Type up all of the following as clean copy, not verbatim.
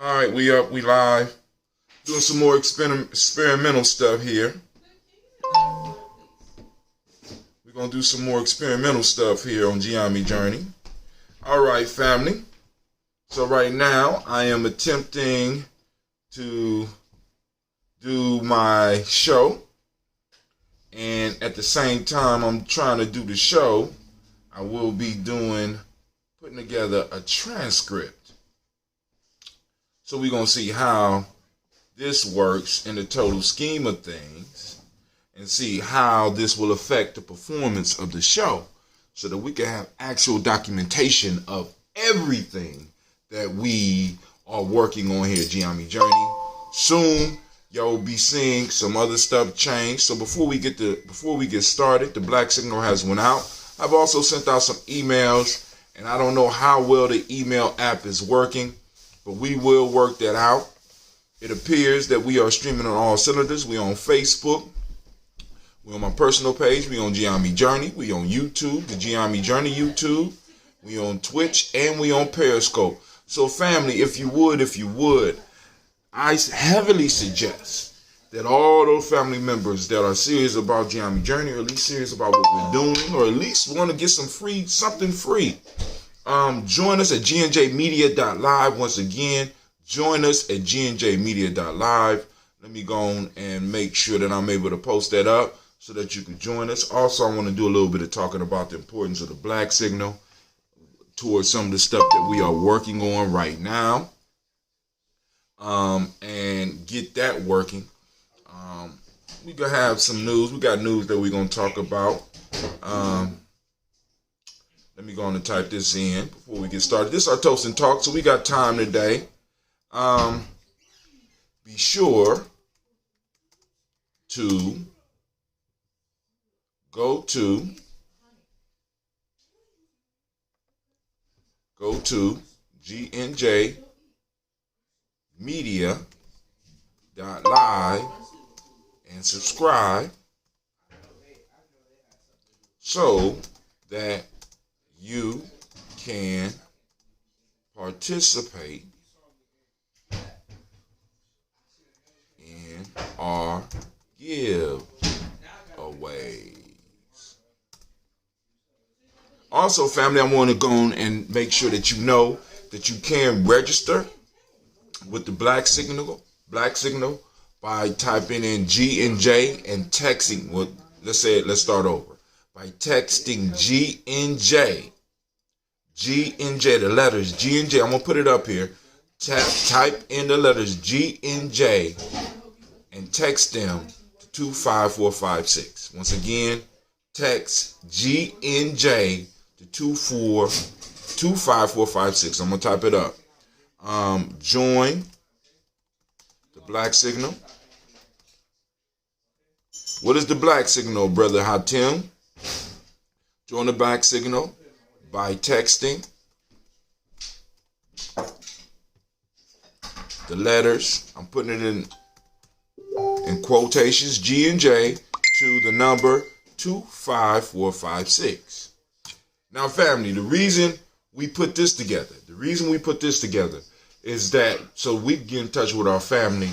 All right, we up, we live. Doing some more experimental stuff here. We're going to do some more experimental stuff here on Gye-Nyame Journey. All right, family. So right now, I am attempting to do my show. And at the same time I'm trying to do the show, I will be putting together a transcript. So we're going to see how this works in the total scheme of things and see how this will affect the performance of the show so that we can have actual documentation of everything that we are working on here at Gye-Nyame Journey. Soon, y'all will be seeing some other stuff change. So before we get started, the black signal has went out. I've also sent out some emails, and I don't know how well the email app is working, but we will work that out. It appears that we are streaming on all cylinders. We on Facebook. We on my personal page. We on Gye-Nyame Journey. We on YouTube, the Gye-Nyame Journey YouTube. We on Twitch, and we on Periscope. So family, if you would, I heavily suggest that all those family members that are serious about Gye-Nyame Journey, or at least serious about what we're doing, or at least want to get something free, join us at gnjmedia.live. Once again, join us at gnjmedia.live. Let me go on and make sure that I'm able to post that up so that you can join us. Also, I want to do a little bit of talking about the importance of the black signal towards some of the stuff that we are working on right now, and get that working. We gonna have some news. We got news that we're gonna talk about. Let me go on and type this in before we get started. This is our Toast and Talk, so we got time today. Be sure to go to gnjmedia.live and subscribe so that you can participate in our giveaways. Also, family, I want to go on and make sure that you know that you can register with the black signal by typing in G&J and texting. Well, let's start over. By texting G&J, the letters G&J. I'm going to put it up here. Type in the letters G&J and text them to 25456. Once again, text G&J to 25456. I'm going to type it up. Join the black signal. What is the black signal, Brother Hatim? Join the black signal by texting the letters, I'm putting it in quotations, G&J to the number 25456. Now, family, the reason we put this together is that so we can get in touch with our family,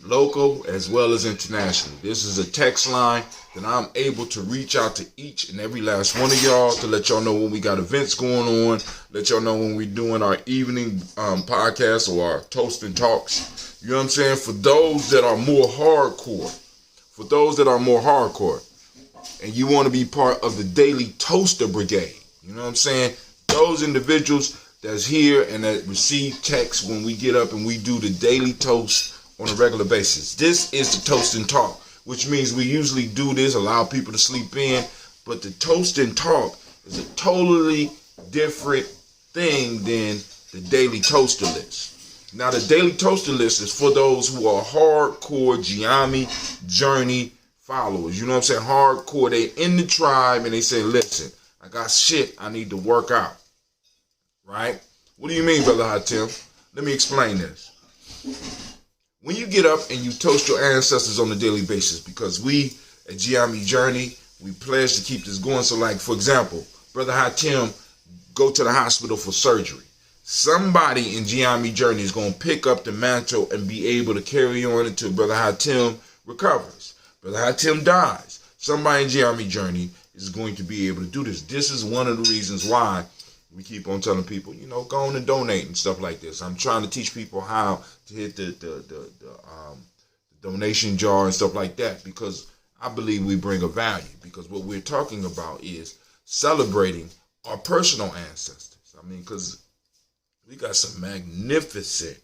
local as well as international. This is a text line that I'm able to reach out to each and every last one of y'all to let y'all know when we got events going on, let y'all know when we're doing our evening podcast or our Toast and Talks. You know what I'm saying? For those that are more hardcore, and you want to be part of the Daily Toaster Brigade, you know what I'm saying? Those individuals that's here and that receive texts when we get up and we do the Daily Toast on a regular basis. This is the Toast and Talk, which means we usually do this, allow people to sleep in, but the Toast and Talk is a totally different thing than the Daily Toaster List. Now, the Daily Toaster List is for those who are hardcore Gye-Nyame Journey followers. You know what I'm saying? Hardcore. They in the tribe and they say, listen, I got shit I need to work out. Right? What do you mean, Brother Hatim? Let me explain this. When you get up and you toast your ancestors on a daily basis, because we at Gye-Nyame Journey, we pledge to keep this going. So, like, for example, Brother Hatim go to the hospital for surgery. somebody in Gye-Nyame journey is going to pick up the mantle and be able to carry on until Brother Hatim recovers. Brother Hatim dies. Somebody in Gye-Nyame journey is going to be able to do this. This is one of the reasons why we keep on telling people, go on and donate and stuff like this. I'm trying to teach people how to hit the donation jar and stuff like that, because I believe we bring a value, because what we're talking about is celebrating our personal ancestors. I mean, because we got some magnificent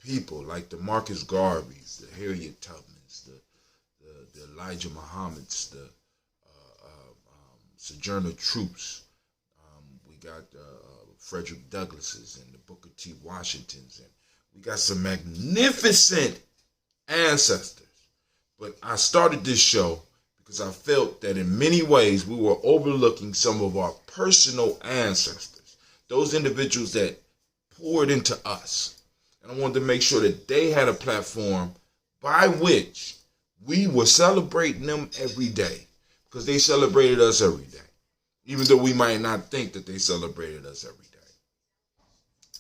people like the Marcus Garveys, the Harriet Tubmans, the Elijah Muhammads, the Sojourner Truths. We got Frederick Douglasses and the Booker T. Washingtons, and we got some magnificent ancestors. But I started this show because I felt that in many ways we were overlooking some of our personal ancestors, those individuals that poured into us. And I wanted to make sure that they had a platform by which we were celebrating them every day, because they celebrated us every day, even though we might not think that they celebrated us every day.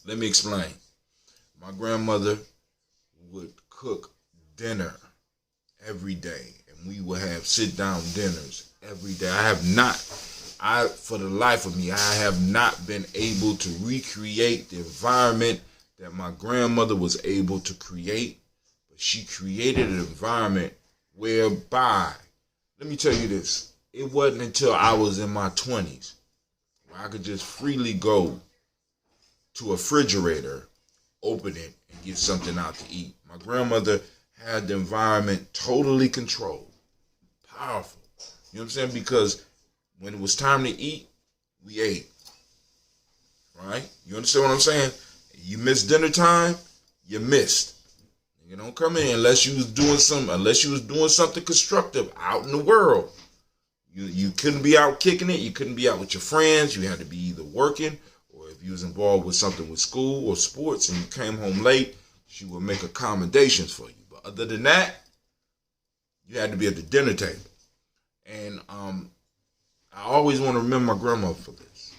Let me explain. My grandmother would cook dinner every day, and we would have sit-down dinners every day. For the life of me, I have not been able to recreate the environment that my grandmother was able to create, but she created an environment whereby, let me tell you this, it wasn't until I was in my 20s where I could just freely go to a refrigerator, open it, and get something out to eat. My grandmother had the environment totally controlled. Powerful. You know what I'm saying? Because when it was time to eat, we ate. Right? You understand what I'm saying? You missed dinner time, you missed. You don't come in unless you was doing something constructive out in the world. You couldn't be out kicking it. You couldn't be out with your friends. You had to be either working, or if you was involved with something with school or sports and you came home late, she would make accommodations for you. But other than that, you had to be at the dinner table. And I always want to remember my grandmother for this,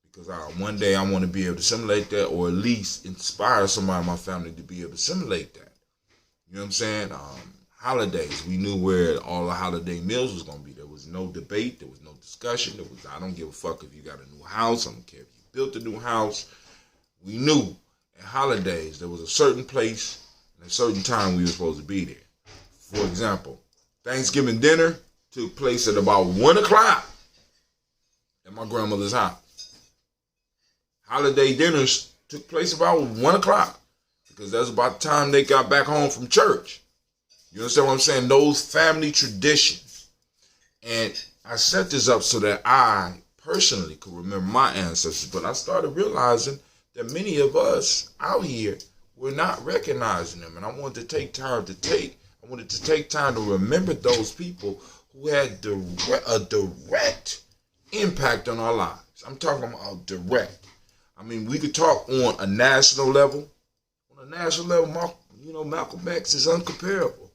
because one day I want to be able to simulate that, or at least inspire somebody in my family to be able to simulate that. You know what I'm saying? Holidays, we knew where all the holiday meals was going to be. There was no debate. There was no discussion. I don't give a fuck if you got a new house. I don't care if you built a new house. We knew at holidays there was a certain place and a certain time we were supposed to be there. For example, Thanksgiving dinner took place at about 1 o'clock at my grandmother's house. Holiday dinners took place about 1 o'clock, because that's about the time they got back home from church. You understand what I'm saying? Those family traditions. And I set this up so that I personally could remember my ancestors, but I started realizing that many of us out here were not recognizing them. And I wanted to take time to remember those people who had a direct impact on our lives. I'm talking about direct. I mean, we could talk on a national level. On a national level, Malcolm X is uncomparable.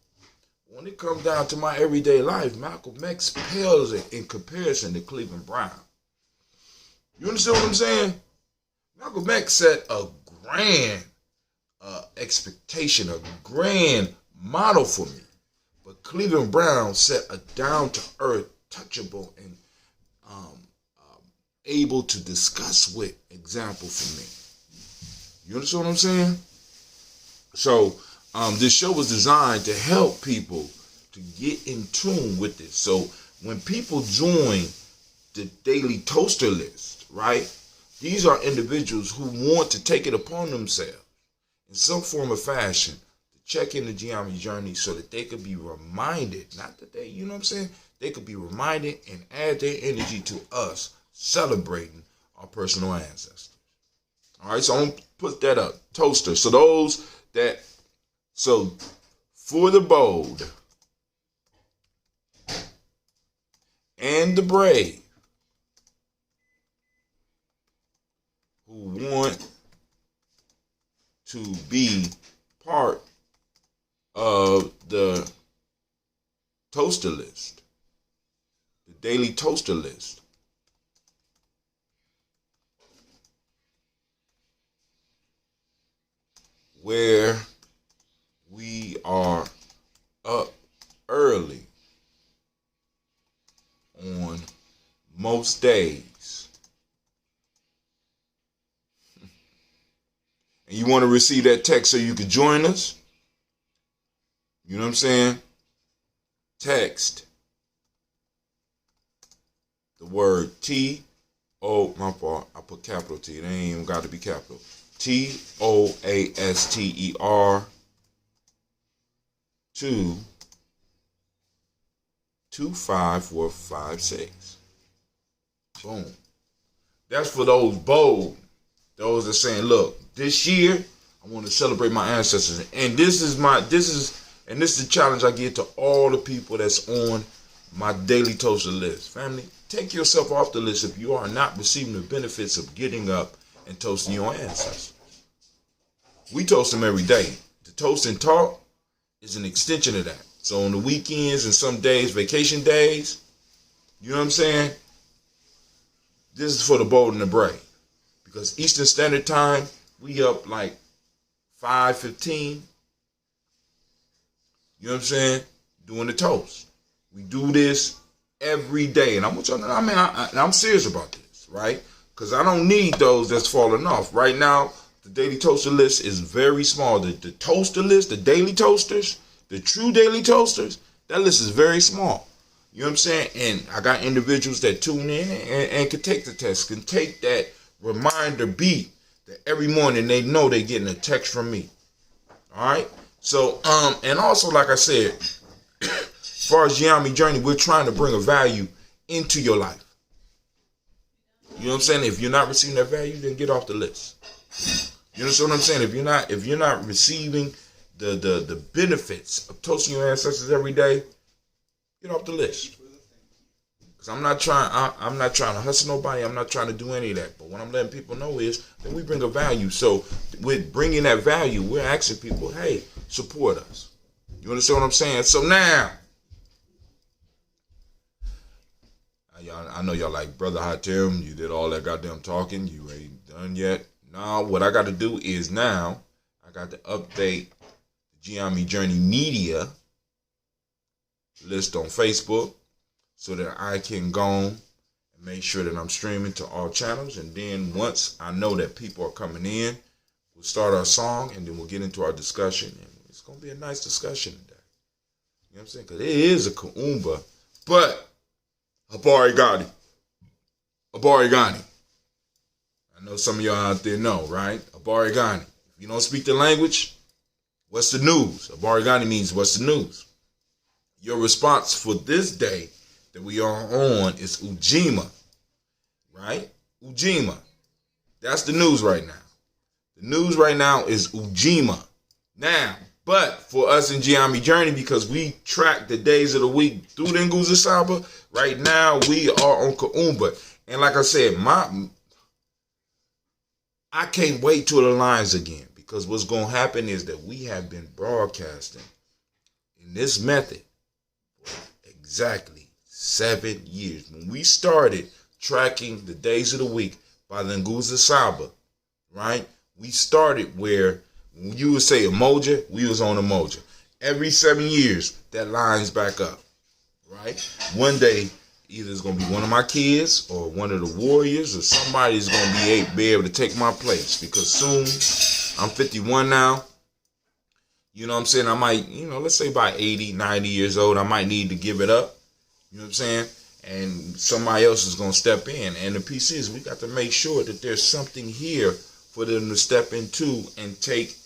When it comes down to my everyday life, Malcolm X pales in comparison to Cleveland Brown. You understand what I'm saying? Malcolm X set a grand expectation, a grand model for me. But Cleveland Brown set a down-to-earth, touchable, and able to discuss with example for me. You understand what I'm saying? So this show was designed to help people to get in tune with this. So when people join the Daily Toaster list, right, these are individuals who want to take it upon themselves in some form or fashion to check in the Gye-Nyame journey so that they could be reminded, not that they, you know what I'm saying, they could be reminded and add their energy to us celebrating our personal ancestors. All right, so I'm going to put that up. Toaster. So for the bold and the brave who want to be part of the toaster list, the daily toaster list, where we are up early on most days. And you want to receive that text so you can join us? You know what I'm saying? Text the word T-O, my fault, I put capital T. It ain't even got to be capital. Toaster to 25456. Boom. That's for those bold. Those that saying, look, this year I want to celebrate my ancestors. And this is the challenge I give to all the people that's on my daily toaster list. Family, take yourself off the list if you are not receiving the benefits of getting up and toasting your ancestors. We toast them every day. The Toast&Talk is an extension of that. So on the weekends and some days, vacation days, you know what I'm saying? This is for the bold and the brave. Because Eastern Standard Time, we up like 5:15. You know what I'm saying? Doing the toast. We do this every day. And I want y'all to know, I'm serious about this, right? Because I don't need those that's falling off. Right now, the daily toaster list is very small. The toaster list, the daily toasters, the true daily toasters, that list is very small. You know what I'm saying? And I got individuals that tune in and can take the test, can take that reminder beat that every morning they know they're getting a text from me. All right? So, and also, like I said, as far as Gye-Nyame Journey, we're trying to bring a value into your life. You know what I'm saying? If you're not receiving that value, then get off the list. You understand what I'm saying? If you're not receiving the benefits of toasting your ancestors every day, get off the list. Because I'm not trying to hustle nobody. I'm not trying to do any of that. But what I'm letting people know is that we bring a value. So with bringing that value, we're asking people, hey, support us. You understand what I'm saying? So now, I know y'all like, Brother Hatem, you did all that goddamn talking. You ain't done yet. Now, what I got to do is I got to update the Gye-Nyame Journey Media list on Facebook so that I can go and make sure that I'm streaming to all channels. And then once I know that people are coming in, we'll start our song and then we'll get into our discussion. And it's going to be a nice discussion today. You know what I'm saying? Because it is a Kuumba, but Habari, Gani. I know some of y'all out there know, right? Habari, Gani. If you don't speak the language, what's the news? Habari, Gani means what's the news? Your response for this day that we are on is Ujima, right? Ujima. That's the news right now. The news right now is Ujima. Now, but for us in Gye-Nyame Journey, because we track the days of the week through the Nguza Saba, right now we are on Kuumba. And like I said, I can't wait till it aligns again, because what's going to happen is that we have been broadcasting in this method for exactly 7 years. When we started tracking the days of the week by the Nguza Saba, right? We started where when you would say Emoja, we was on Emoja. Every 7 years, that lines back up, right? One day, either it's going to be one of my kids or one of the warriors or somebody's going to be able to take my place, because soon, I'm 51 now. You know what I'm saying? I might, let's say by 80, 90 years old, I might need to give it up. You know what I'm saying? And somebody else is going to step in. And the piece is, we got to make sure that there's something here for them to step into and take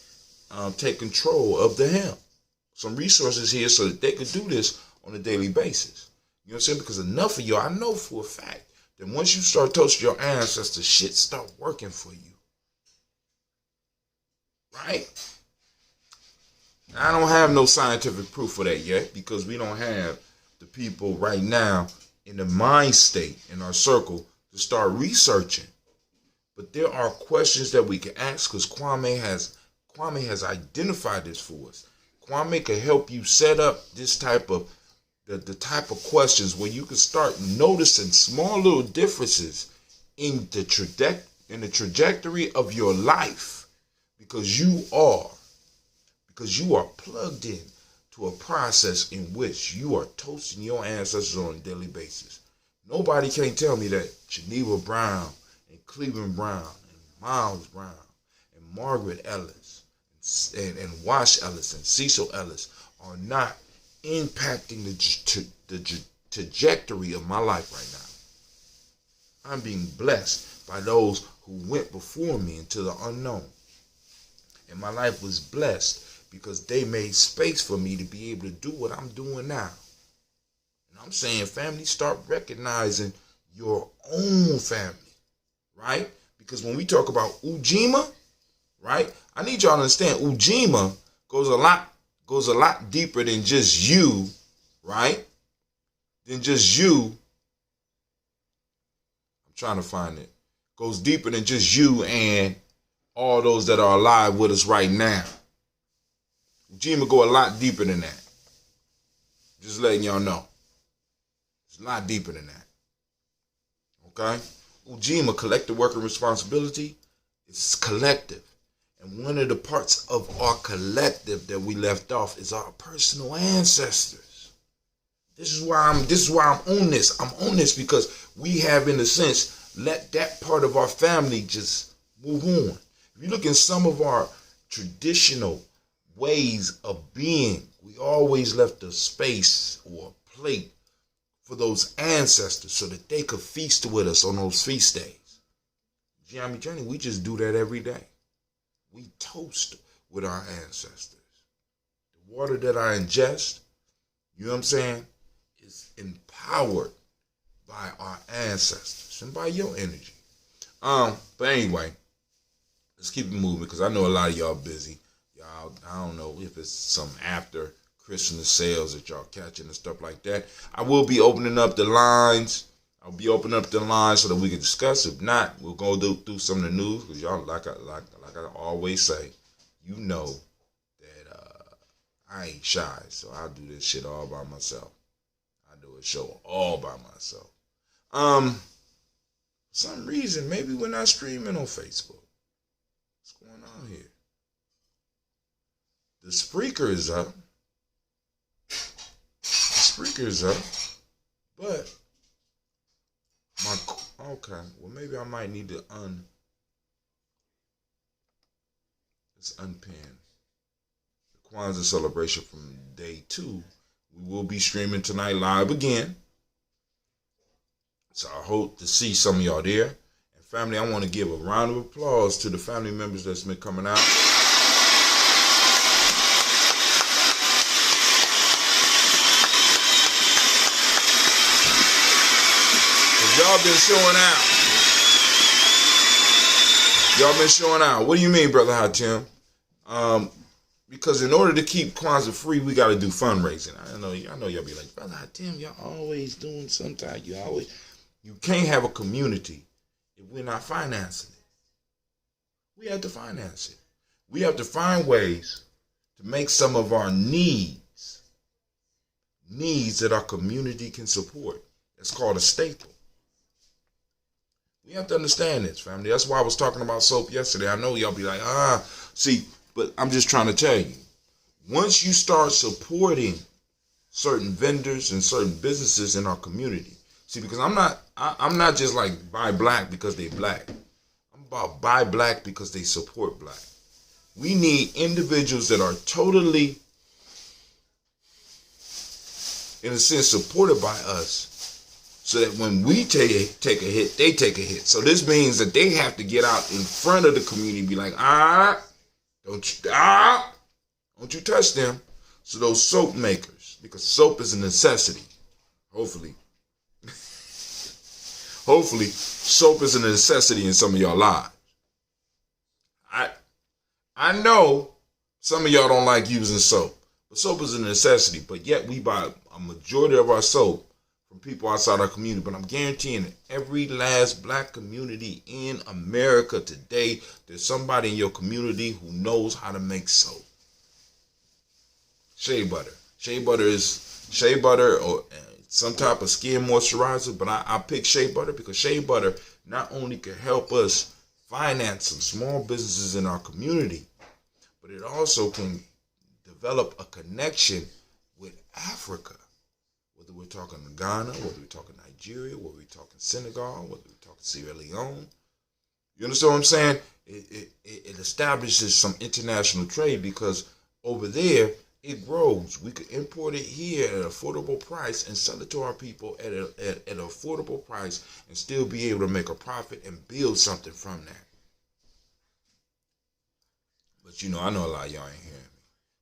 control of the helm. Some resources here so that they could do this on a daily basis. You know what I'm saying? Because enough of y'all, I know for a fact that once you start toasting your ancestors, shit start working for you. Right? I don't have no scientific proof for that yet, because we don't have the people right now in the mind state in our circle to start researching. But there are questions that we can ask, because Kwame has identified this for us. Kwame can help you set up this type of the type of questions where you can start noticing small little differences in the trajectory of your life, because you are because you are plugged in to a process in which you are toasting your ancestors on a daily basis. Nobody can tell me that Geneva Brown and Cleveland Brown and Miles Brown and Margaret Ellis and Wash Ellis and Cecil Ellis are not impacting the trajectory of my life right now. I'm being blessed by those who went before me into the unknown. And my life was blessed because they made space for me to be able to do what I'm doing now. And I'm saying, family, start recognizing your own family, right? Because when we talk about Ujima, right, I need y'all to understand Ujima goes a lot deeper than just you, right? Than just you. I'm trying to find it. Goes deeper than just you and all those that are alive with us right now. Ujima go a lot deeper than that. Just letting y'all know. It's a lot deeper than that. Okay? Ujima, collective worker responsibility, is collective. And one of the parts of our collective that we left off is our personal ancestors. This is why I'm on this. I'm on this because we have, in a sense, let that part of our family just move on. If you look in some of our traditional ways of being, we always left a space or a plate for those ancestors so that they could feast with us on those feast days. Gye-Nyame Journey, we just do that every day. We toast with our ancestors. The water that I ingest, you know what I'm saying, is empowered by our ancestors and by your energy. But anyway, let's keep it moving because I know a lot of y'all busy. Y'all, I don't know if it's some after Christmas sales that y'all catching and stuff like that. I will be opening up the lines. I'll be opening up the lines so that we can discuss. If not, we'll go through some of the news because y'all, like I always say, you know that I ain't shy, so I'll do this shit all by myself. I do a show all by myself. For some reason, maybe we're not streaming on Facebook. What's going on here? The Spreaker is up. But okay, well maybe I might need to unpin the Kwanzaa celebration from day 2. We will be streaming tonight live again. So I hope to see some of y'all there. And family, I want to give a round of applause to the family members that's been coming out. Y'all been showing out. Y'all been showing out. What do you mean, Brother Hatim? Because in order to keep Kwanzaa free, we got to do fundraising. I know y'all be like, Brother Hatim, y'all always doing something. You can't have a community if we're not financing it. We have to finance it. We have to find ways to make some of our needs that our community can support. It's called a staple. We have to understand this, family. That's why I was talking about soap yesterday. I know y'all be like, see, but I'm just trying to tell you, once you start supporting certain vendors and certain businesses in our community, see, because I'm not just like buy black because they black. I'm about buy black because they support black. We need individuals that are totally, in a sense, supported by us. So that when we take a hit, they take a hit. So this means that they have to get out in front of the community and be like, don't you touch them. So those soap makers, because soap is a necessity. Hopefully, soap is a necessity in some of y'all lives. I know some of y'all don't like using soap, but soap is a necessity. But yet we buy a majority of our soap from people outside our community. But I'm guaranteeing that every last black community in America today, there's somebody in your community who knows how to make soap. Shea butter. Shea butter is shea butter or some type of skin moisturizer. But I pick shea butter because shea butter not only can help us finance some small businesses in our community, but it also can develop a connection with Africa. Whether we're talking Ghana, whether we're talking Nigeria, whether we're talking Senegal, whether we're talking Sierra Leone. You understand what I'm saying? It establishes some international trade because over there, it grows. We could import it here at an affordable price and sell it to our people at an affordable price and still be able to make a profit and build something from that. But you know, I know a lot of y'all ain't hearing me.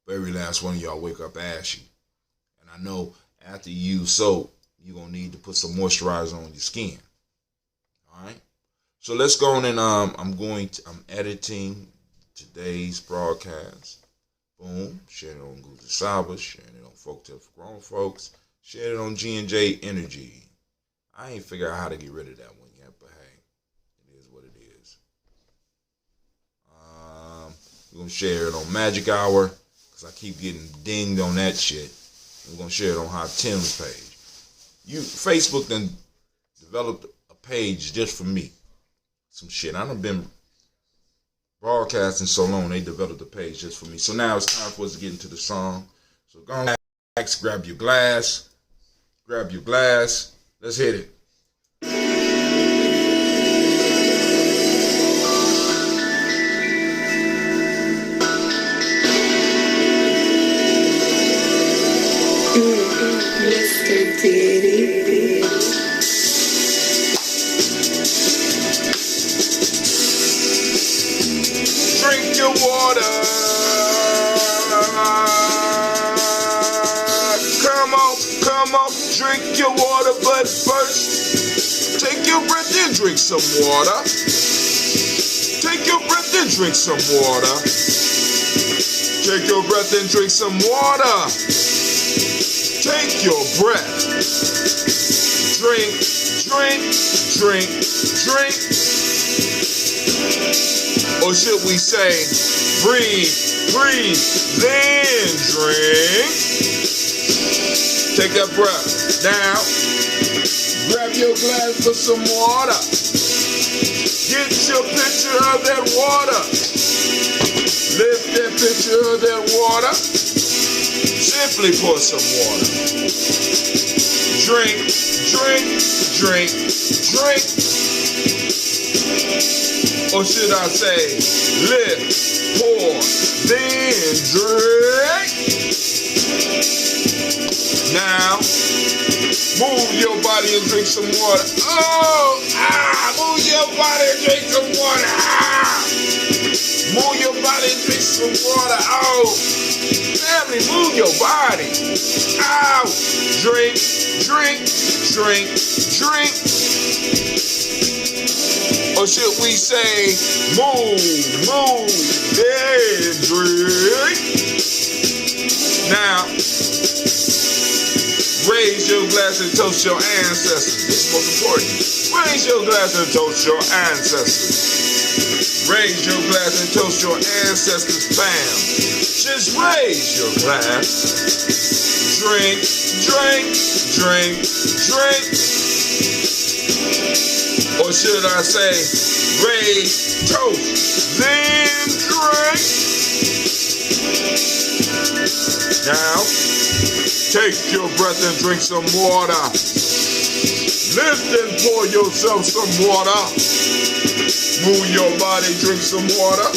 But every last one of y'all wake up ashy. And I know after you use soap, you're going to need to put some moisturizer on your skin. All right? So let's go on and I'm editing today's broadcast. Boom. Share it on Google Sabas. Sharing it on Folk Tip for Grown Folks. Share it on G&J Energy. I ain't figured out how to get rid of that one yet, but hey, it is what it is. We're going to share it on Magic Hour because I keep getting dinged on that shit. We're going to share it on Hot Tim's page. Facebook then developed a page just for me. Some shit. I done been broadcasting so long, they developed a page just for me. So now it's time for us to get into the song. So go on, relax, grab your glass. Let's hit it. Mr. Diddy. Drink your water. Come on, drink your water, but first, take your breath and drink some water. Take your breath and drink some water. Take your breath and drink some water. Take your breath. Drink. Or should we say, breathe, then drink. Take that breath. Now, grab your glass for some water. Get your picture of that water. Lift that picture of that water. Simply pour some water. Drink. Or should I say, lift, pour, then drink. Now, move your body and drink some water. Move your body and drink some water. Move your body and drink some water. Family, move your body. Drink. Or should we say, move, then drink. Now, raise your glass and toast your ancestors. This is most important. Raise your glass and toast your ancestors. Raise your glass and toast your ancestors, fam. Just raise your glass. Drink. Or should I say, raise, toast, then drink. Now, take your breath and drink some water. Lift and pour yourself some water. Move your body, drink some water.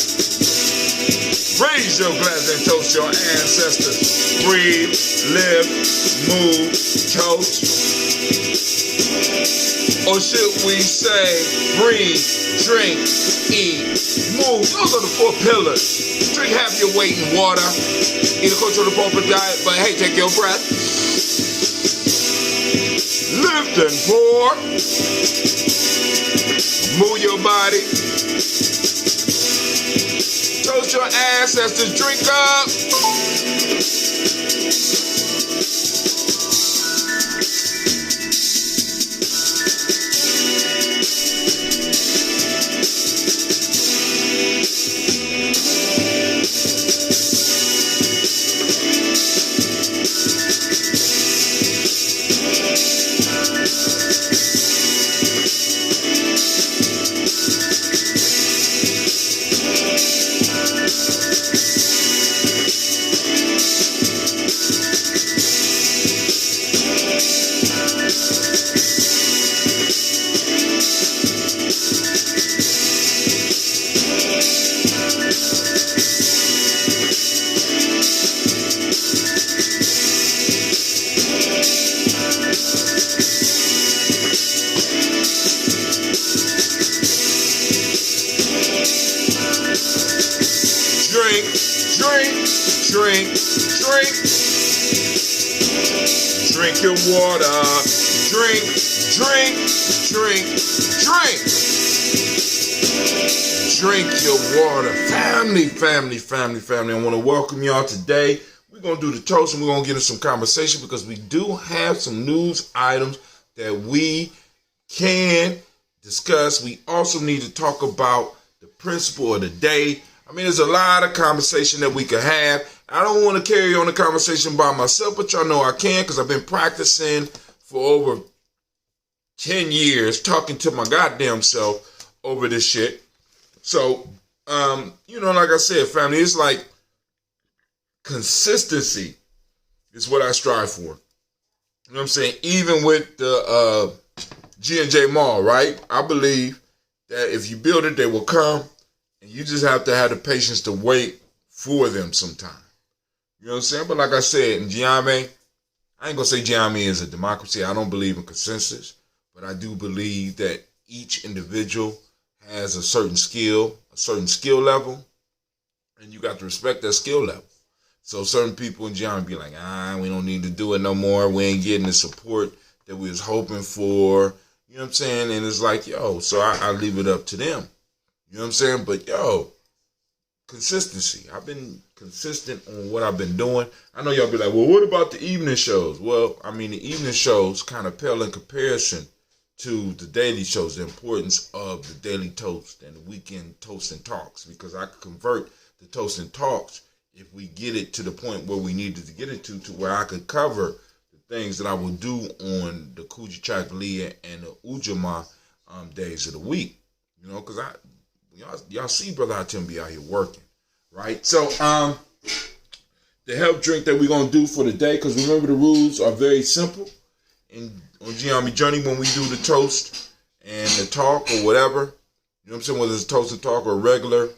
Raise your glass and toast your ancestors. Breathe, live, move, toast. Or should we say, breathe, drink, eat, move. Those are the 4 pillars. Drink half your weight in water. Eat according to the appropriate diet, but hey, take your breath. Lift and pour. Move your body. Toast your ancestors. Drink up. drink, drink. Drink your water. Drink, drink, drink, drink. Drink your water. Family. I want to welcome y'all today. We're going to do the toast and we're going to get into some conversation because we do have some news items that we can discuss. We also need to talk about the principle of the day. I mean, there's a lot of conversation that we could have. I don't want to carry on the conversation by myself, but y'all know I can because I've been practicing for over 10 years talking to my goddamn self over this shit. So, like I said, family, it's like consistency is what I strive for. You know what I'm saying? Even with the G&J Mall, right? I believe that if you build it, they will come. And you just have to have the patience to wait for them sometime. You know what I'm saying? But like I said, in Gye-Nyame, I ain't going to say Gye-Nyame is a democracy. I don't believe in consensus. But I do believe that each individual has a certain skill level. And you got to respect that skill level. So certain people in Gye-Nyame be like, we don't need to do it no more. We ain't getting the support that we was hoping for. You know what I'm saying? And it's like, so I leave it up to them. You know what I'm saying? But, consistency. I've been consistent on what I've been doing. I know y'all be like, well, what about the evening shows? Well, I mean, the evening shows kind of pale in comparison to the daily shows, the importance of the daily toast and the weekend toast and talks, because I could convert the toast and talks if we get it to the point where we needed to get it to where I could cover the things that I will do on the Kuji Chakalia and the Ujima days of the week. You know, because y'all see Brother Hatem be out here working, right? So, the help drink that we're going to do for the day, because remember the rules are very simple. And on Gye-Nyame Journey, when we do the toast and the talk or whatever, you know what I'm saying, whether it's toast and talk or a regular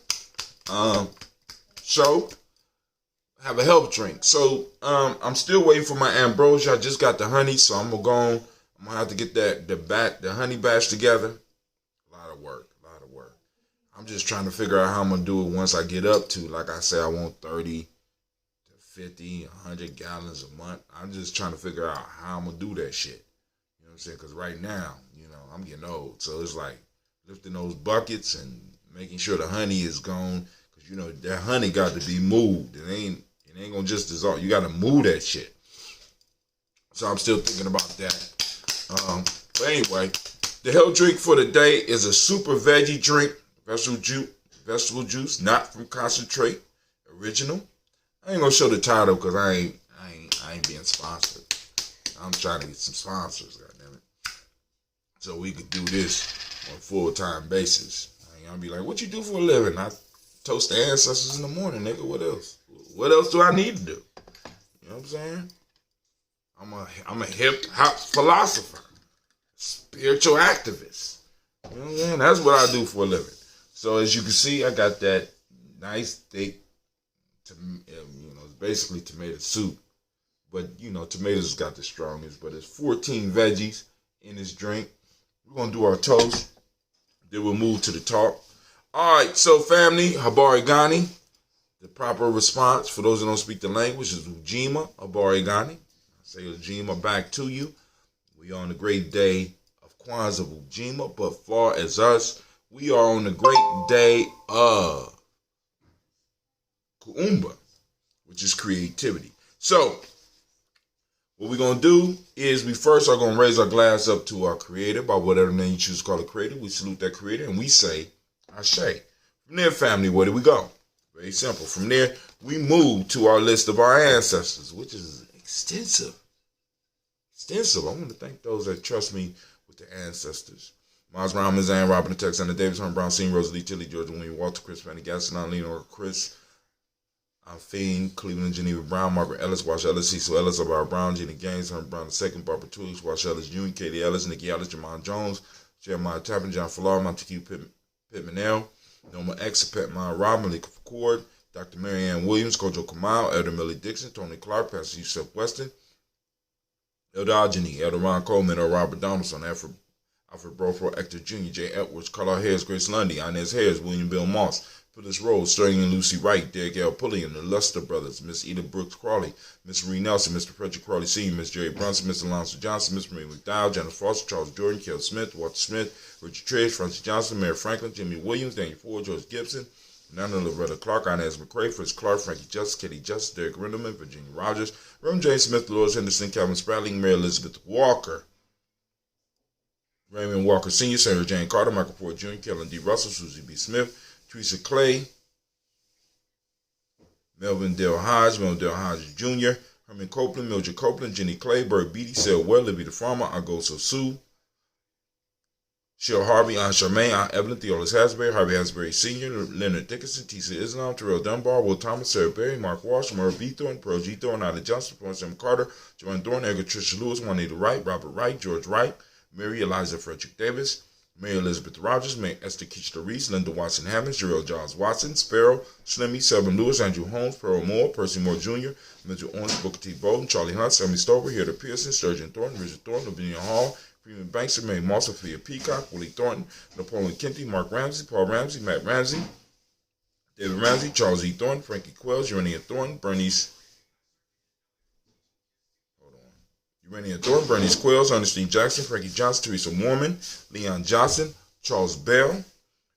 show, have a help drink. So, I'm still waiting for my ambrosia. I just got the honey, so I'm going to have to get the honey batch together. A lot of work. I'm just trying to figure out how I'm going to do it once I get up to, like I say, I want 30 to 50, 100 gallons a month. I'm just trying to figure out how I'm going to do that shit. You know what I'm saying? Because right now, I'm getting old. So it's like lifting those buckets and making sure the honey is gone. Because, that honey got to be moved. It ain't going to just dissolve. You got to move that shit. So I'm still thinking about that. But anyway, the health drink for the day is a super veggie drink. Vegetable juice, not from concentrate, original. I ain't gonna show the title because I ain't being sponsored. I'm trying to get some sponsors, goddammit. So we could do this on a full-time basis. I ain't gonna be like, what you do for a living? I toast the ancestors in the morning, nigga. What else? What else do I need to do? You know what I'm saying? I'm a hip-hop philosopher, spiritual activist. You know what I'm saying? That's what I do for a living. So as you can see, I got that nice thick, it's basically tomato soup. But, tomatoes got the strongest. But it's 14 veggies in this drink. We're going to do our toast. Then we'll move to the talk. All right, so family, Habari, Gani. The proper response for those who don't speak the language is Ujima, Habari, Gani. I say Ujima back to you. We are on the great day of Kwanzaa, Ujima. But far as us, we are on the great day of Kuumba, which is creativity. So, what we're going to do is we first are going to raise our glass up to our creator by whatever name you choose to call a creator. We salute that creator and we say, Ashe. From there, family, where do we go? Very simple. From there, we move to our list of our ancestors, which is extensive. I want to thank those that trust me with the ancestors. Miles Brown, Mizan, Robin, Alexander Davis, Herman Brown, Senior, Rosalie, Tilly, Georgia, William, Walter, Chris, Fanny, Gaston, Leonor, Chris, Fiend, Cleveland, Geneva Brown, Margaret Ellis, Wash Ellis, Cecil Ellis, Alvaro Brown, Gina Gaines, Herman Brown II, Barbara Tools, Wash Ellis Jr., Katie Ellis, Nikki Ellis, Jamon Jones, Jeremiah Tappan, John Fallar, Montague Pittman L, Noma X, Petmine Rob, Malika Ford, Dr. Marianne Williams, Kojo Kamal, Elder Millie Dixon, Tony Clark, Pastor Yusuf Weston, Elder Ajani, Elder Ron Coleman, Elder Robert Donaldson, Alfred Broford, Hector Jr., J. Edwards, Carlisle Harris, Grace Lundy, Inez Harris, William Bill Moss, Phyllis Rose, Sterling and Lucy Wright, Derek L. Pulliam, the Luster Brothers, Miss Eda Brooks Crawley, Miss Marie Nelson, Mr. Frederick Crawley Sr., Miss Jerry Brunson, Mr. Alonzo Johnson, Miss Marie McDowell, Jennifer Foster, Charles Jordan, Kel Smith, Walter Smith, Richard Tridge, Francis Johnson, Mary Franklin, Jimmy Williams, Daniel Ford, George Gibson, Nana Loretta Clark, Inez McCrae, Fritz Clark, Frankie Justice, Kitty Justice, Derek Rindelman, Virginia Rogers, Reverend James Smith, Dolores Henderson, Calvin Spradling, Mary Elizabeth Walker, Raymond Walker Sr., Sarah Jane Carter, Michael Ford Jr., Kellen D. Russell, Susie B. Smith, Teresa Clay, Melvin Dale Hodge, Melvin Dale Hodge Jr., Herman Copeland, Mildred Copeland, Jenny Clay, Bert Beatty, Sel Well, Libby the Farmer, Agoso Sue, Cheryl Harvey, Aunt Charmaine, Aunt Evelyn, Theolis Hasbury, Harvey Hasbury Sr., Leonard Dickinson, Tisa Islam, Terrell Dunbar, Will Thomas, Sarah Berry, Mark Walsh, Merle B. Thornton, Pearl G. Thornton, Ida Johnson, Florence M. Carter, Joanne Thornton, Edgar Tricia Lewis, Juanita Wright, Robert Wright, George Wright, Mary Eliza Frederick Davis, Mary Elizabeth Rogers, Mary Esther Keachler Reese, Linda Watson Hammonds, Jarrell Giles Watson, Sparrow, Slimmy, Selvin Lewis, Andrew Holmes, Pearl Moore, Percy Moore Jr., Mitchell Owens, Booker T. Bowden, Charlie Hunt, Sammy Stover, Hilda Pearson, Sturgeon Thornton, Richard Thornton, Lavinia Hall, Freeman Banks, Mary Moss, Sophia Peacock, Willie Thornton, Napoleon Kenty, Mark Ramsey, Paul Ramsey, Matt Ramsey, David Ramsey, Charles E. Thornton, Frankie Quells, Urania Thornton, Bernice Quells, Ernestine Jackson, Frankie Johnson, Teresa Mormon, Leon Johnson, Charles Bell,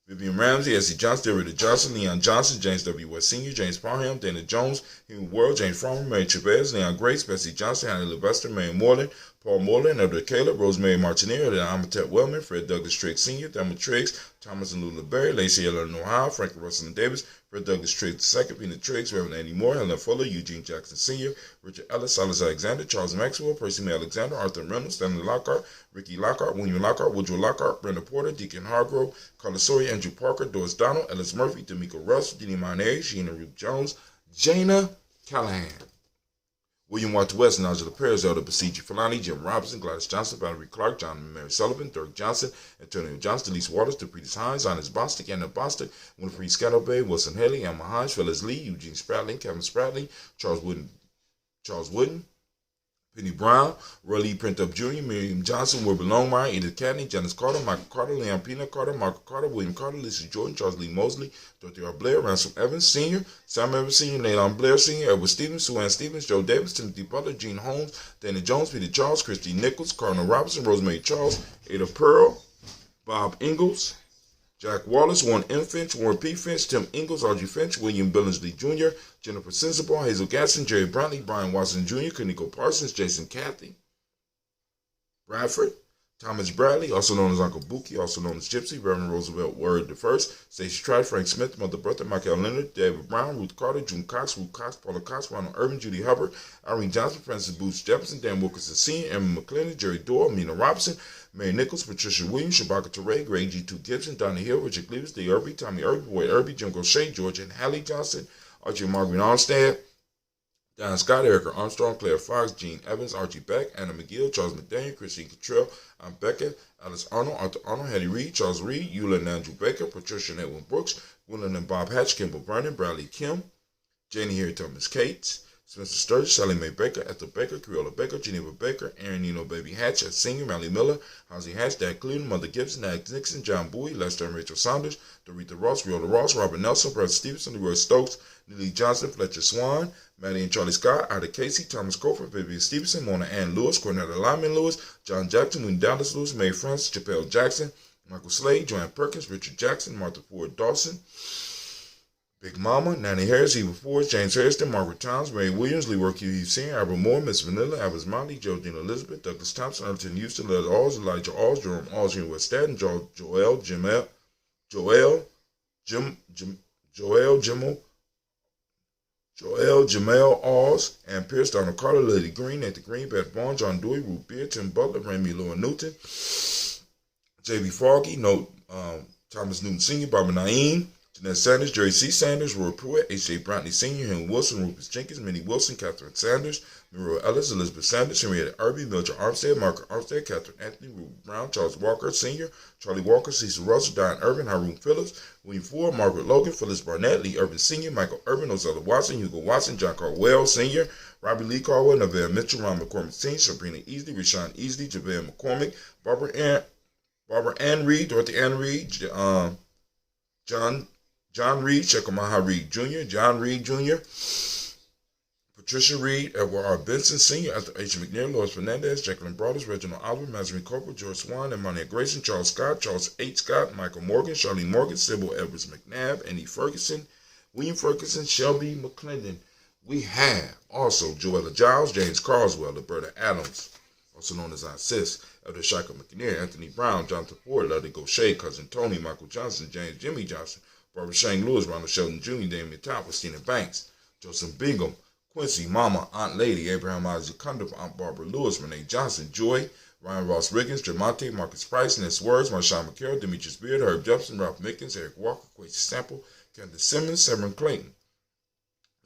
Vivian Ramsey, S.C. Johnson, Derrida Johnson, Leon Johnson, James W. West Sr., James Parham, Dana Jones, Henry World, James Farmer, Mary Chavez, Leon Grace, Bessie Johnson, Hannah Levester, Mary Moreland, Paul Moreland, Edward Caleb, Rosemary Martineer, Amatet Wellman, Fred Douglas Triggs Sr., Thelma Triggs, Thomas and Lula Berry, Lacey Eleanor Howe, Frankie Russell and Davis, Fred Douglas Triggs II, Peanut Triggs, Reverend Andy Moore, Helen Fuller, Eugene Jackson Sr., Richard Ellis, Silas Alexander, Charles Maxwell, Percy May Alexander, Arthur Reynolds, Stanley Lockhart, Ricky Lockhart, William Lockhart, Woodrow Lockhart, Brenda Porter, Deacon Hargrove, Carla Sawyer, Andrew Parker, Doris Donald, Ellis Murphy, D'Amico Russ, Dini Moneri, Sheena Ruth Jones, Jana Callahan, William Walter West, Nigel Perez, Elder Basiji Falani, Jim Robinson, Gladys Johnson, Valerie Clark, John and Mary Sullivan, Dirk Johnson, Antonio Johnson, Delise Waters, DePretis Hines, Honest Bostic, Anna Bostic, Winfrey Scatterbay, Wilson Haley, Emma Hines, Phyllis Lee, Eugene Spratling, Kevin Spratling, Charles Wooden, Penny Brown, Roy Lee Printup Jr., Miriam Johnson, Wilbur Longmire, Edith Cadney, Janice Carter, Michael Carter, Leon Peanut Carter, Michael Carter, William Carter, Lisa Jordan, Charles Lee Mosley, Dorothy R. Blair, Ransom Evans Sr., Sam Evans Sr., Nayland Blair Sr., Edward Stevens, Sue Ann Stevens, Joe Davis, Timothy Butler, Gene Holmes, Dana Jones, Peter Charles, Christy Nichols, Cardinal Robinson, Rosemary Charles, Ada Pearl, Bob Ingalls, Jack Wallace, Warren M. Finch, Warren P. Finch, Tim Ingalls, Audrey Finch, William Billingsley Jr., Jennifer Sensible, Hazel Gaston, Jerry Brantley, Brian Watson Jr., Kaniko Parsons, Jason Cathy, Bradford, Thomas Bradley, also known as Uncle Buki, also known as Gypsy, Reverend Roosevelt Word I, Stacey Tribe, Frank Smith, Mother Bertha, Michael Leonard, David Brown, Ruth Carter, June Cox, Ruth Cox, Paula Cox, Ronald Irvin, Judy Hubbard, Irene Johnson, Francis Booth Jefferson, Dan Wilkerson Sr., Emma McClendon, Jerry Doyle, Mina Robinson, Mary Nichols, Patricia Williams, Shabaka Teray, Greg G2 Gibson, Donna Hill, Richard Cleaves, Lee Irby, Tommy Irby, Boyd Irby, Jim Gaucher, George and Hallie Johnson, Archie and Margaret Armstead, Don Scott, Erica Armstrong, Claire Fox, Gene Evans, Archie Beck, Anna McGill, Charles McDaniel, Christine Cottrell, Aunt Becca, Alice Arnold, Arthur Arnold, Hattie Reed, Charles Reed, Eula and Andrew Baker, Patricia and Edwin Brooks, Gwendolyn and Bob Hatch, Kimball Vernon, Bradley Kim, Janie Harry Thomas Cates, Spencer Sturgis, Sally Mae Baker, Ethel Baker, Creola Baker, Geneva Baker, Aaron Nino Baby Hatch, a Senior, Mally Miller, Housie Hatch, Dad Cleveland, Mother Gibson, Ag Nixon, John Bowie, Lester and Rachel Saunders, Doretha Ross, Riola Ross, Robert Nelson, Brad Stevenson, Leroy Stokes, Lily Johnson, Fletcher Swan, Maddie and Charlie Scott, Ida Casey, Thomas Cofer, Vivian Stevenson, Mona Ann Lewis, Cornetta Lyman Lewis, John Jackson, Wynn Dallas Lewis, Mae Francis, Chappelle Jackson, Michael Slade, Joanne Perkins, Richard Jackson, Martha Ford Dawson, Big Mama, Nanny Harris, Eva Ford, James Harrison, Margaret Towns, Mary Williams, Leroy Q. Sr., Albert Moore, Miss Vanilla, Albert Molly, Geraldine Elizabeth, Douglas Thompson, Elton Houston, Les Alls, Elijah Alls, Jerome Alls, Junior West Staten, Joel Jamel Alls, Ann Pierce, Donald Carter, Lady Green, Nathan Green, Beth Bond, John Dewey, Ruth Beard, Tim Butler, Remy Lowen Newton, J.B. Foggy, Thomas Newton Sr., Barbara Naeem, Jeanette Sanders, Jerry C. Sanders, Roy Pruitt, H.J. Brantley Sr., Henry Wilson, Rufus Jenkins, Minnie Wilson, Catherine Sanders, Muriel Ellis, Elizabeth Sanders, Henrietta Irby, Mildred Armstead, Margaret Armstead, Catherine Anthony, Ruth Brown, Charles Walker Sr., Charlie Walker, Cecil Russell, Diane Irvin, Haroon Phillips, William Ford, Margaret Logan, Phyllis Barnett, Lee Irvin Sr., Michael Irvin, Ozella Watson, Hugo Watson, John Caldwell Sr., Robbie Lee Caldwell, Neville Mitchell, Ron McCormick Sr., Sabrina Easley, Rashawn Easley, JaVale McCormick, Barbara Barbara Ann Reed, Dorothy Ann Reed, John Reed, Shekamaha Reed Jr., John Reed Jr., Patricia Reed, Edward R. Benson Sr., Arthur H. McNair, Lois Fernandez, Jacqueline Brothers, Reginald Oliver, Mazarin Corporal, George Swan, Emmanuel Grayson, Charles Scott, Charles H. Scott, Michael Morgan, Charlene Morgan, Sybil Edwards McNabb, Annie Ferguson, William Ferguson, Shelby McClendon. We have also Joella Giles, James Carswell, Roberta Adams, also known as Aunt Sis, Elder Shaka McNair, Anthony Brown, Jonathan Ford, Luddy Gaucher, Cousin Tony, Michael Johnson, James Jimmy Johnson, Barbara Shane Lewis, Ronald Sheldon Jr., Damian Top, Christina Banks, Joseph Bingham, Quincy, Mama, Aunt Lady, Abraham Isaac Cundiff, Aunt Barbara Lewis, Renee Johnson, Joy, Ryan Ross Riggins, Tremonte, Marcus Price, Ness Words, Marshawn McCarroll, Demetrius Beard, Herb Jepson, Ralph Mickens, Eric Walker, Quincy Sample, Candace Simmons, Severn Clayton,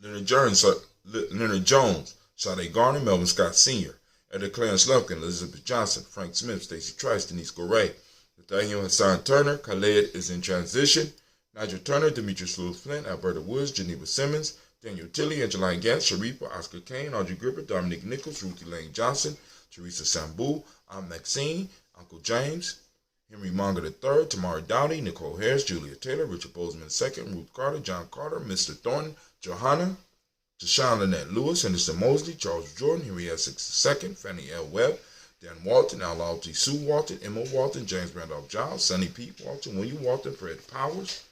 Leonard Jones, Sade Garner, Melvin Scott Sr., Edda Clarence Lumpkin, Elizabeth Johnson, Frank Smith, Stacey Trice, Denise Goray, Nathaniel Hassan Turner, Khaled is in transition, Nigel Turner, Demetrius Lewis Flint, Alberta Woods, Geneva Simmons, Daniel Tilley, Angeline Gantz, Sharifa, Oscar Kane, Audrey Gripper, Dominic Nichols, Ruthie Lane Johnson, Teresa Sambu, Aunt Maxine, Uncle James, Henry Monga III, Tamara Dowdy, Nicole Harris, Julia Taylor, Richard Bozeman II, Ruth Carter, John Carter, Mr. Thornton, Johanna, Deshaun Lynette Lewis, Henderson Mosley, Charles Jordan, Henry Essex II, Fannie L. Webb, Dan Walton, Al T. Sue Walton, Emma Walton, James Randolph Giles, Sonny Pete Walton, William Walton, Fred Powers,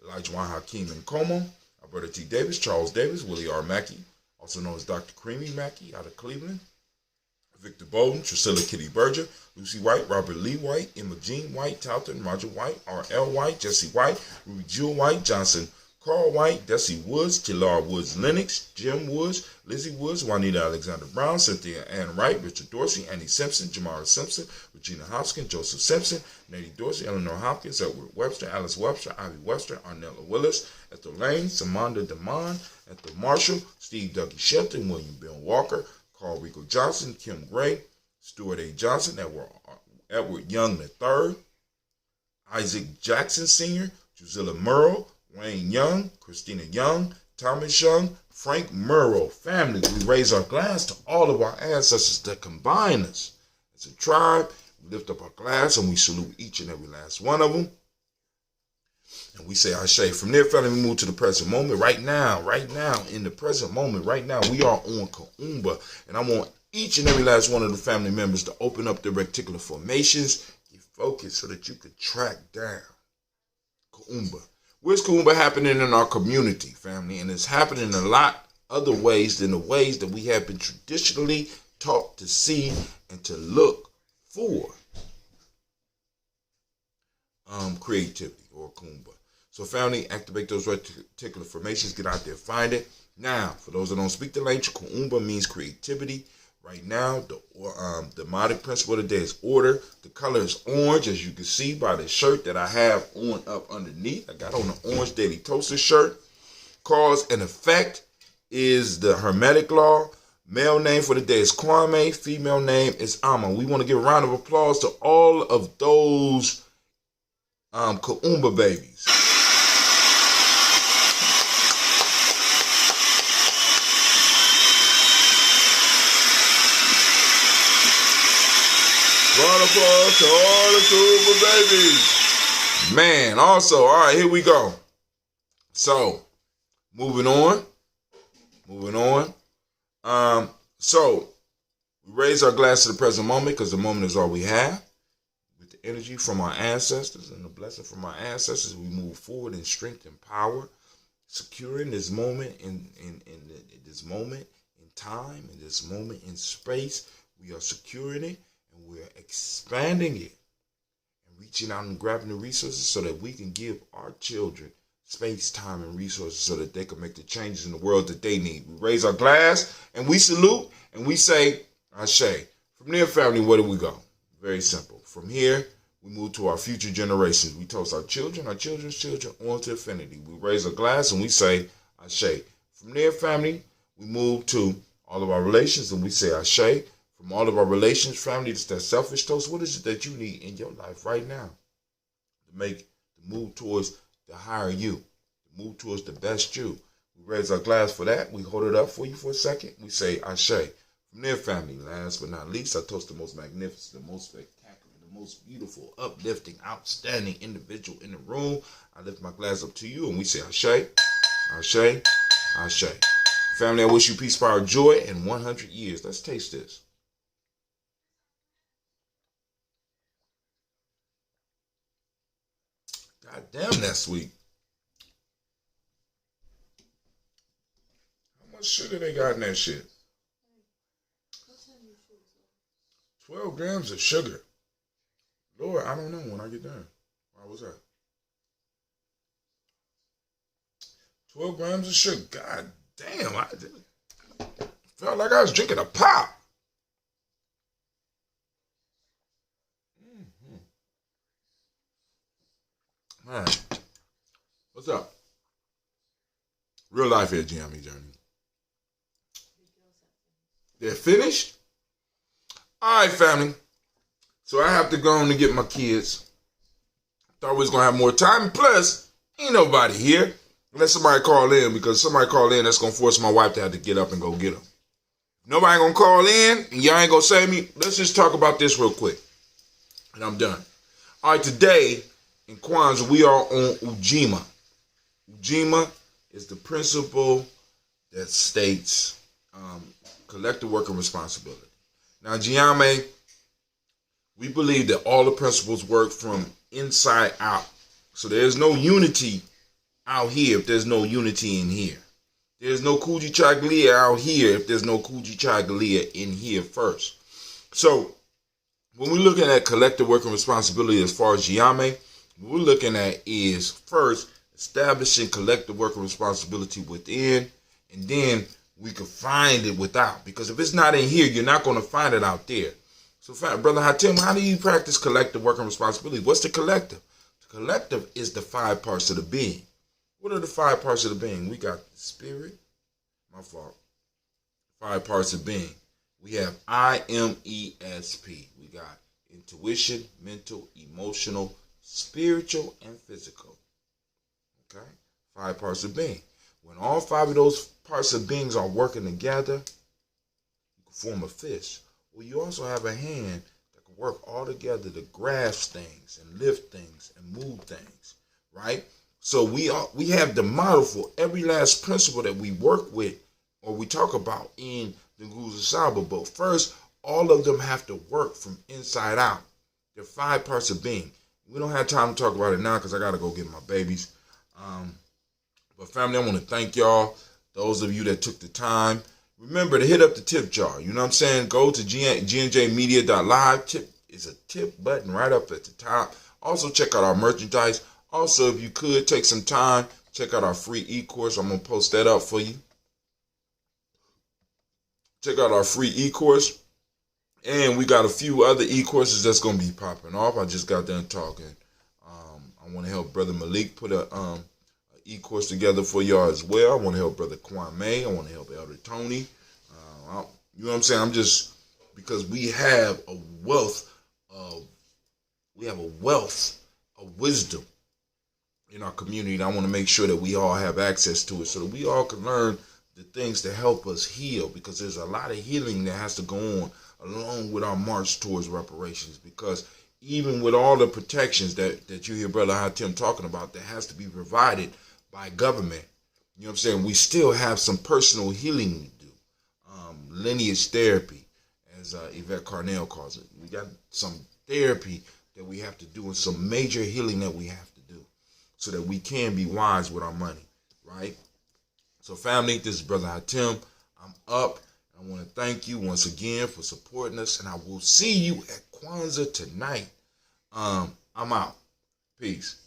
Elijah Juan Hakeem Nkomo, Alberta T. Davis, Charles Davis, Willie R. Mackey, also known as Dr. Creamy Mackey out of Cleveland, Victor Bowden, Priscilla Kitty Berger, Lucy White, Robert Lee White, Emma Jean White, Talton, Roger White, R.L. White, Jesse White, Ruby Jewel White, Johnson, Carl White, Desi Woods, Tilar Woods Lennox, Jim Woods, Lizzie Woods, Juanita Alexander Brown, Cynthia Ann Wright, Richard Dorsey, Annie Simpson, Jamara Simpson, Regina Hopkins, Joseph Simpson, Nettie Dorsey, Eleanor Hopkins, Edward Webster, Alice Webster, Ivy Webster, Arnella Willis, Ethel Lane, Samanda Damon, Ethel Marshall, Steve Dougie Shelton, William Bill Walker, Carl Rico Johnson, Kim Gray, Stuart A. Johnson, Edward Young III, Isaac Jackson Sr., Drusilla Murrow, Wayne Young, Christina Young, Thomas Young, Frank Murrow. Family, we raise our glass to all of our ancestors that combine us. As a tribe, we lift up our glass and we salute each and every last one of them. And we say Ashe. From there, family, we move to the present moment. Right now, in the present moment, right now, we are on Kuumba. And I want each and every last one of the family members to open up their reticular formations, get focused so that you can track down Kuumba. Where's Kuumba happening in our community, family? And it's happening in a lot other ways than the ways that we have been traditionally taught to see and to look for creativity or Kuumba. So, family, activate those reticular formations. Get out there, find it. Now, for those that don't speak the language, Kuumba means creativity. Right now, the demonic principle of the day is order. The color is orange, as you can see by the shirt that I have on up underneath. I got on the orange Daily Toaster shirt. Cause and effect is the Hermetic law. Male name for the day is Kwame. Female name is Amma. We want to give a round of applause to all of those Kuumba babies. Round of applause to all the Kuumba babies. Man, also, all right, here we go. So, moving on. So, we raise our glass to the present moment because the moment is all we have. With the energy from our ancestors and the blessing from our ancestors, we move forward in strength and power, securing this moment in this moment in time, in this moment in space. We are securing it. We're expanding it and reaching out and grabbing the resources so that we can give our children space, time, and resources so that they can make the changes in the world that they need. We raise our glass and we salute and we say, Ashe. From there, family, where do we go? Very simple. From here, we move to our future generations. We toast our children, our children's children, on to infinity. We raise our glass and we say, Ashe. From there, family, we move to all of our relations and we say, Ashe. From all of our relations, family, it's that selfish toast. What is it that you need in your life right now to make the move towards the higher you, the move towards the best you? We raise our glass for that. We hold it up for you for a second. We say, Ashe. From there, family, last but not least, I toast the most magnificent, the most spectacular, the most beautiful, uplifting, outstanding individual in the room. I lift my glass up to you and we say Ashe, Ashe, Ashe. Family, I wish you peace, power, joy, and 100 years. Let's taste this. God damn, that's sweet. How much sugar they got in that shit? 12 grams of sugar. Lord, I don't know when I get done. What was that? 12 grams of sugar. God damn, I felt like I was drinking a pop. Man, what's up? Real life here, Gye-Nyame Journey. They're finished? All right, family. So I have to go on to get my kids. Thought we was going to have more time. Plus, ain't nobody here. Unless somebody call in, because somebody call in, that's going to force my wife to have to get up and go get them. Nobody going to call in, and y'all ain't going to save me. Let's just talk about this real quick. And I'm done. All right, today in Kwanzaa, we are on Ujima. Ujima is the principle that states collective worker responsibility. Now, Gye-Nyame, we believe that all the principles work from inside out. So there's no unity out here if there's no unity in here. There's no Kujichagulia out here if there's no Kujichagulia in here first. So when we're looking at collective working responsibility as far as Gye-Nyame, what we're looking at is first establishing collective working responsibility within, and then we can find it without. Because if it's not in here, you're not going to find it out there. So, Brother Hatim, how do you practice collective working responsibility? What's the collective? The collective is the 5 parts of the being. What are the 5 parts of the being? We got the spirit. My fault. 5 parts of being. We have IMESP. We got intuition, mental, emotional, spiritual, and physical. Okay? 5 parts of being. When all 5 of those parts of beings are working together, you can form a fist. Well, you also have a hand that can work all together to grasp things and lift things and move things, right? So we have the model for every last principle that we work with or we talk about in the Nguzo Saba. But first, all of them have to work from inside out. There are 5 parts of being. We don't have time to talk about it now because I got to go get my babies. But family, I want to thank y'all, those of you that took the time. Remember to hit up the tip jar. You know what I'm saying? Go to gnjmedia.live. Tip is a tip button right up at the top. Also, check out our merchandise. Also, if you could take some time, check out our free e-course. I'm going to post that up for you. Check out our free e-course. And we got a few other e-courses that's going to be popping off. I just got done talking. I want to help Brother Malik put a e-course together for y'all as well. I want to help Brother Kwame. I want to help Elder Tony. You know what I'm saying? I'm just, because we have a wealth of wisdom in our community. And I want to make sure that we all have access to it so that we all can learn the things that help us heal, because there's a lot of healing that has to go on along with our march towards reparations. Because even with all the protections that you hear Brother Hatim talking about that has to be provided by government, you know what I'm saying, we still have some personal healing to do. Lineage therapy, as Yvette Carnell calls it. We got some therapy that we have to do and some major healing that we have to do so that we can be wise with our money, right? So family, this is Brother Hatim. I'm up. I want to thank you once again for supporting us, and I will see you at Kwanzaa tonight. I'm out. Peace.